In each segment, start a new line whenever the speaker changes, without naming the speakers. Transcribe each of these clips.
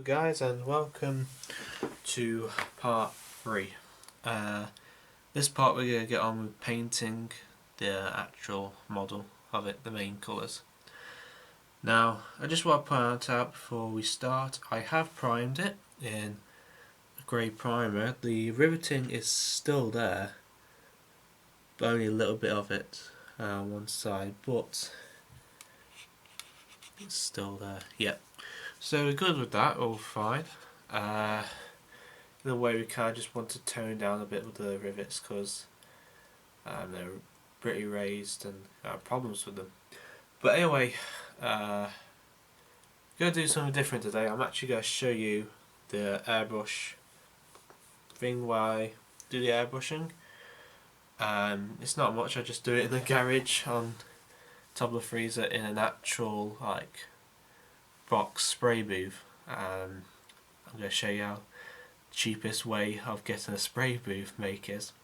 guys, and welcome to part 3. This part we're going to get on with painting the actual model of it, the main colours. Now I just want to point out before we start, I have primed it in a grey primer. The riveting is still there, but only a little bit of it on one side, but it's still there. Yep. So we're good with that, all fine. In a way we kind of just want to tone down a bit with the rivets because they're pretty raised and problems with them. But anyway, I'm going to do something different today. I'm actually going to show you the airbrush thing where I do the airbrushing. It's not much, I just do it in the garage on top of the freezer in an actual box spray booth. I'm going to show you how the cheapest way of getting a spray booth make is.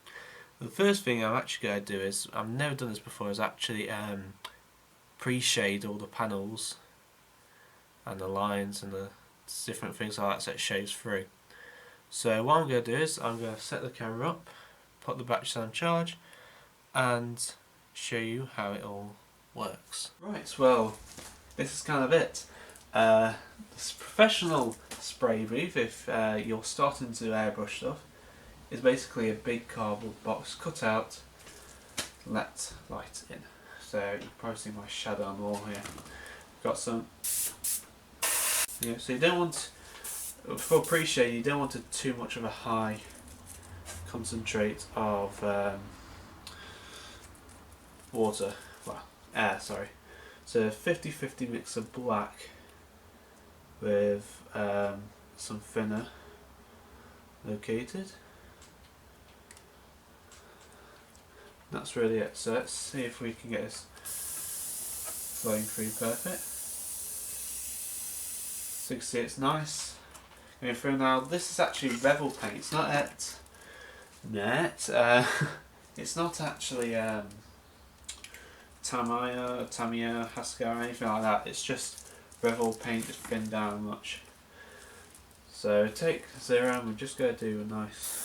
The first thing I'm actually going to do is, I've never done this before, is actually pre-shade all the panels and the lines and the different things like that so it shades through. So what I'm going to do is I'm going to set the camera up, put the batteries on charge and show you how it all works. Right, well this is kind of it. This professional spray booth, if you're starting to airbrush stuff, is basically a big cardboard box cut out, let light in. So you can probably see my shadow on the wall here. Got some, so you don't want, for pre-shade you don't want too much of a high concentrate of air, sorry. So 50-50 mix of black with some thinner located. That's really it. So let's see if we can get this flowing through perfect. So you can see it's nice going through. Now this is actually Revel paint. It's not it's not actually Tamiya, Haskell or anything like that. It's just Revel paint just thinned down much. So take 0 and we're just going to do a nice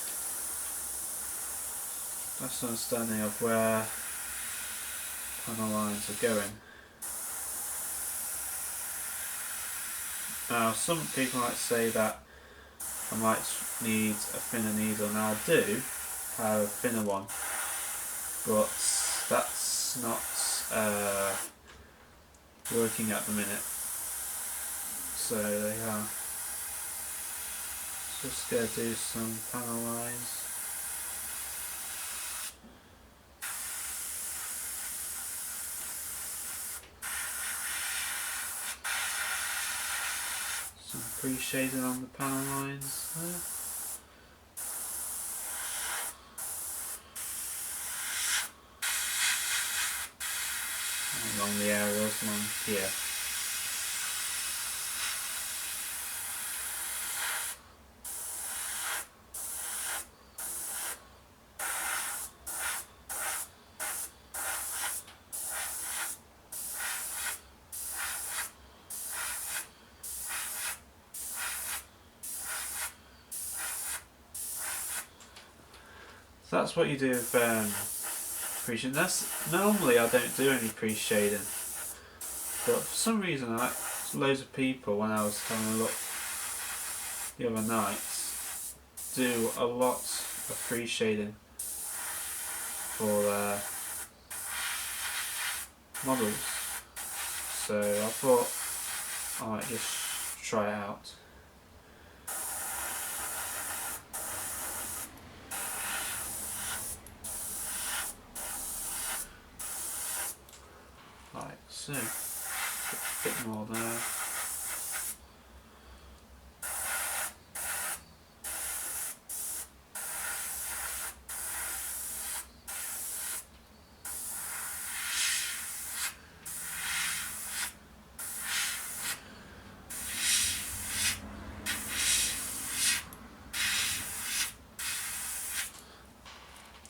understanding of where panel lines are going. Now some people might say that I might need a thinner needle. Now I do have a thinner one, but that's not working at the minute. So there you are. Just going to do some panel lines. Some pre-shading on the panel lines there. Along the areas along here. So that's what you do with pre-shading. Normally I don't do any pre-shading, but for some reason loads of people, when I was having a look the other night, do a lot of pre-shading for their models. So I thought I might just try it out. Like so, a bit more there.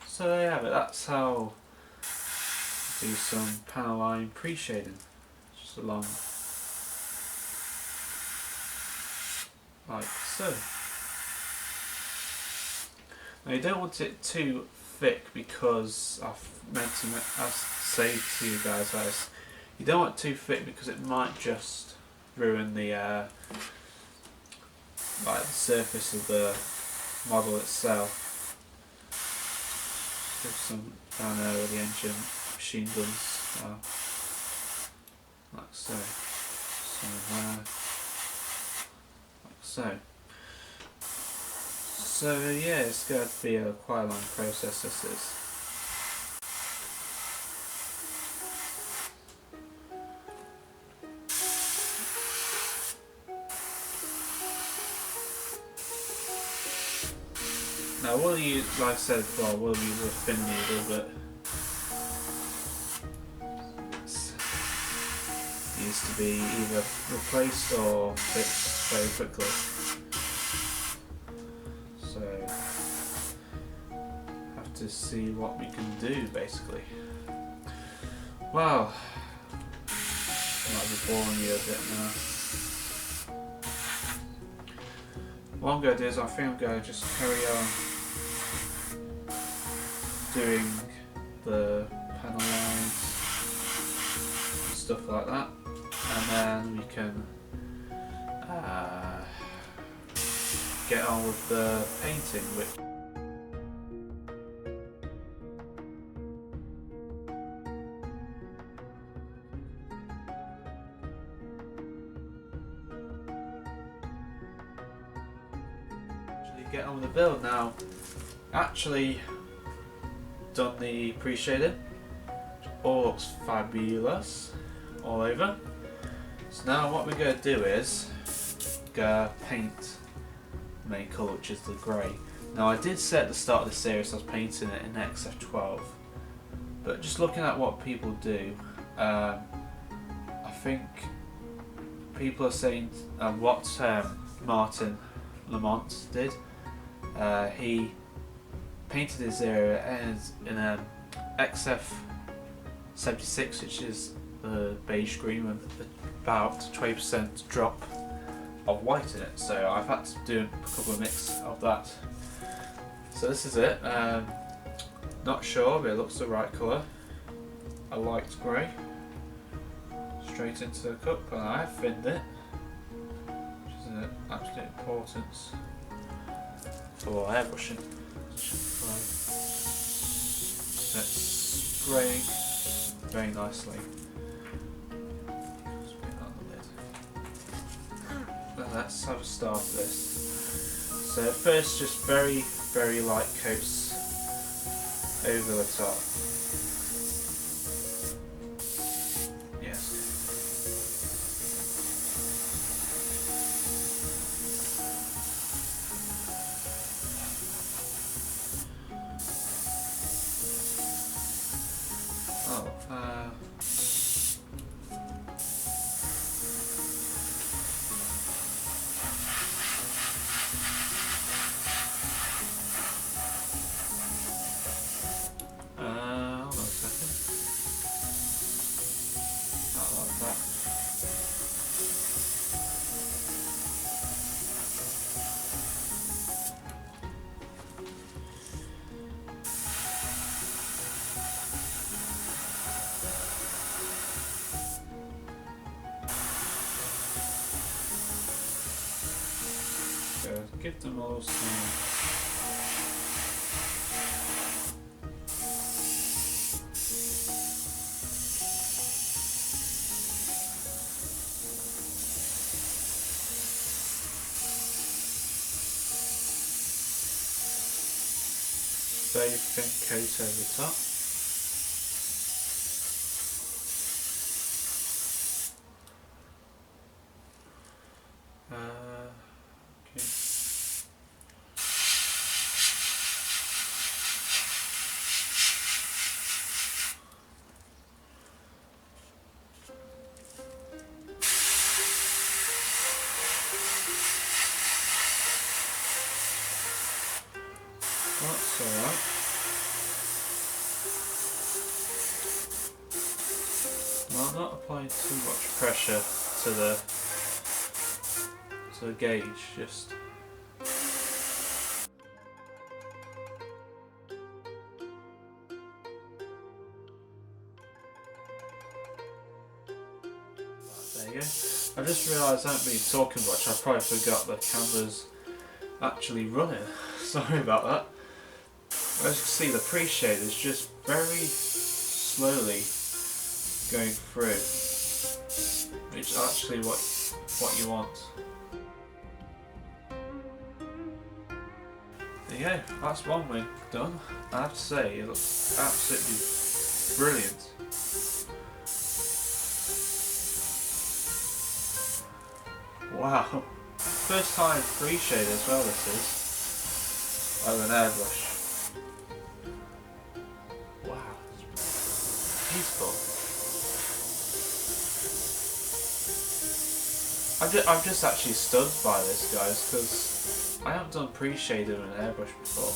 So there you have it, that's how I do some panel line pre-shading, just along like so. Now you don't want it too thick because I've say to you guys this, you don't want it too thick because it might just ruin the like the surface of the model itself. Give some down there where the engine machine guns are, like so. Like so. So yeah, it's going to be a quite a long process, this is. Now we'll use, like I said before, we'll use a thin needle, but it needs to be either replaced or fixed very quickly. So, have to see what we can do basically. Well, might be boring you a bit now. What I'm going to do is I think I'm going to just carry on doing the panel lines and stuff like that, and then we can get on with the painting, which get on with the build now. Actually done the pre-shading, all looks fabulous all over. So now what we're going to do is go paint the main colour, which is the grey. Now I did say at the start of the series I was painting it in XF12, but just looking at what people do, I think people are saying what Martin Lamont did. He painted his area as in an XF76, which is the beige green with about 20% drop of white in it. So I've had to do a couple of mix of that. So this is it. Not sure, but it looks the right colour. I liked grey. Straight into the cup, and I have thinned it, which is an absolute importance for airbrushing. It's spraying very nicely. Just put that on the lid. Now let's have a start of this. So at first, just very, very light coats over the top. Yes. Hold on a second. Not like that. So give them all some. Very thin coat over the top. Okay. That's alright. Well, I'm not applying too much pressure to to the gauge, just there you go. I just realised I haven't been talking much. I probably forgot the camera's actually running. Sorry about that. As you can see, the pre-shade is just very slowly going through, which is actually what you want. There you go, that's one wing done. I have to say, it looks absolutely brilliant. Wow, first time pre-shade as well this is, with an airbrush. Wow, it's beautiful. I'm just actually stunned by this, guys, because I haven't done pre-shade with an airbrush before.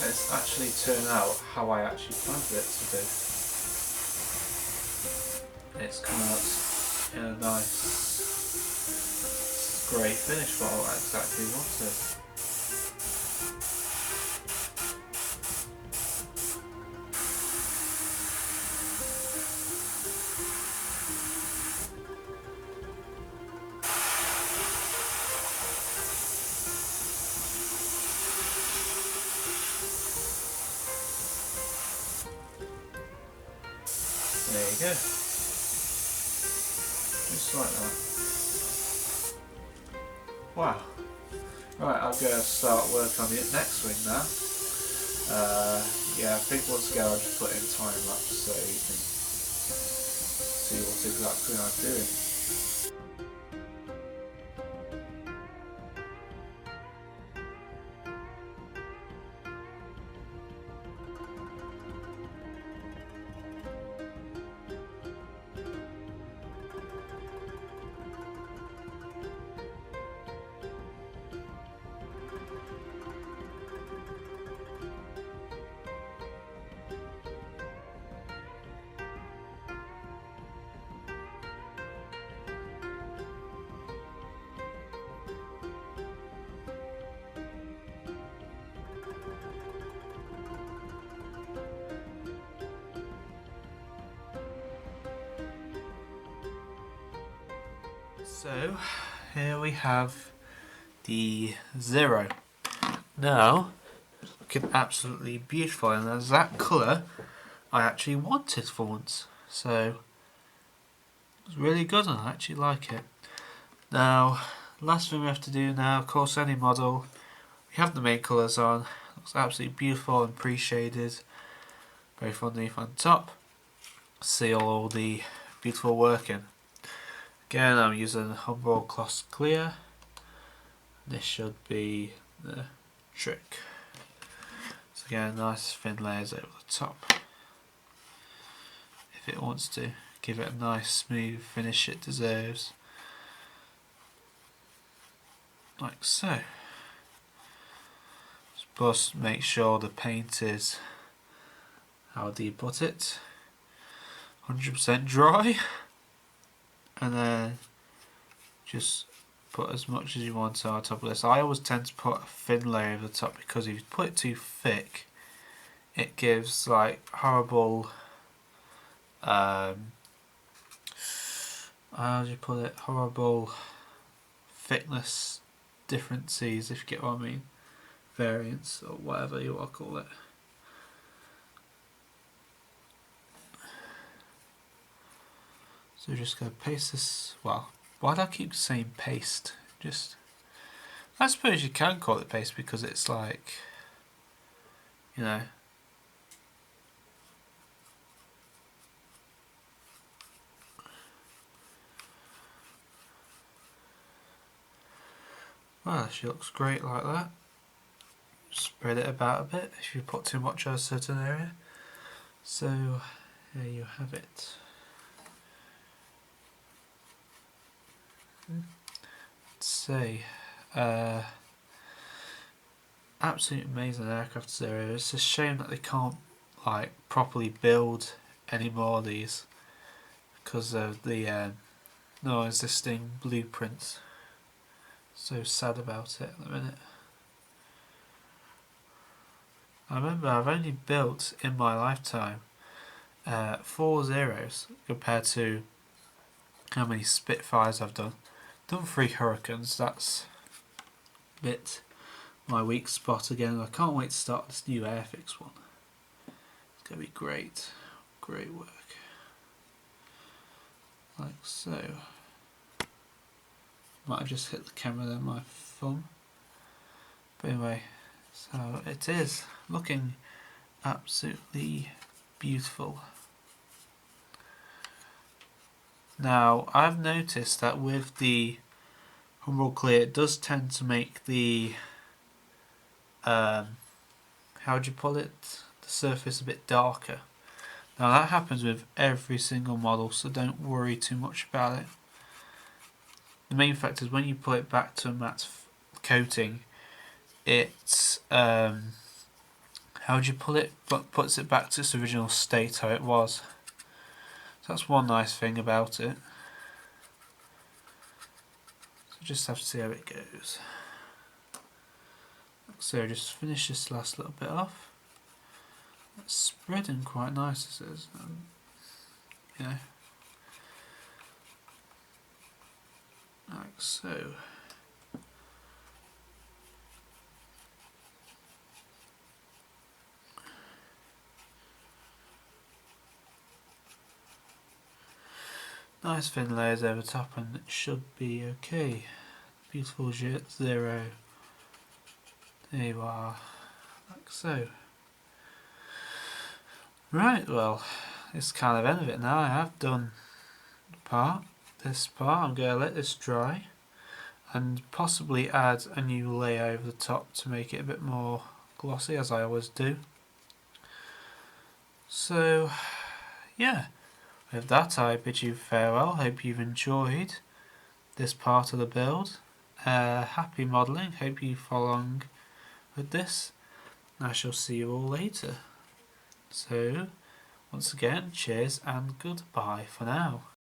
And it's actually turned out how I actually planned it to do. It's come out in a nice, grey finish, what I exactly wanted. There you go. Just like that. Wow. Right, I'm going to start work on the next wing now. Yeah, I think once again I'll just put in time lapse so you can see what exactly I'm doing. So, here we have the Zero. Now, looking absolutely beautiful, and there's that colour I actually wanted for once. So, it's really good and I actually like it. Now, last thing we have to do now, of course any model, we have the main colours on. Looks absolutely beautiful and pre-shaded, both underneath and top. See all the beautiful working. Again, I'm using Humboldt Gloss Clear. This should be the trick. So again, nice thin layers over the top. If it wants to give it a nice smooth finish it deserves. Like so. Just make sure the paint is, how do you put it, 100% dry. And then just put as much as you want on top of this. I always tend to put a thin layer over the top because if you put it too thick, it gives like horrible, how do you put it, horrible thickness differences, if you get what I mean, variance or whatever you want to call it. So we're just going to paste this, well, why do I keep saying paste? Just, I suppose you can call it paste because it's like, you know, well, she looks great like that. Spread it about a bit if you put too much on a certain area. So there you have it. Say, absolutely amazing aircraft Zero. It's a shame that they can't like properly build any more of these because of the no existing blueprints. so sad about it at the minute. I remember I've only built in my lifetime 4 Zeros compared to how many Spitfires I've done. Done 3 Hurricanes, that's a bit my weak spot again. I can't wait to start this new Airfix one. It's going to be great. Great work. Like so. Might have just hit the camera there, my thumb. But anyway, so it is looking absolutely beautiful. Now, I've noticed that with the Humbrol Clear, it does tend to make the, how would you pull it? The surface a bit darker. Now that happens with every single model, so don't worry too much about it. The main fact is when you put it back to a matte coating, it's, how would you pull it? But puts it back to its original state, how it was. So that's one nice thing about it. So just have to see how it goes. So just finish this last little bit off. It's spreading quite nice, this is. You know. Like so. Nice thin layers over top and it should be okay. Beautiful zero. There you are. Like so. Right, well, it's kind of end of it now. I have done this part. I'm going to let this dry and possibly add a new layer over the top to make it a bit more glossy, as I always do. So, yeah, with that I bid you farewell. Hope you've enjoyed this part of the build. Happy modelling. Hope you follow along with this. I shall see you all later. So, once again, cheers and goodbye for now.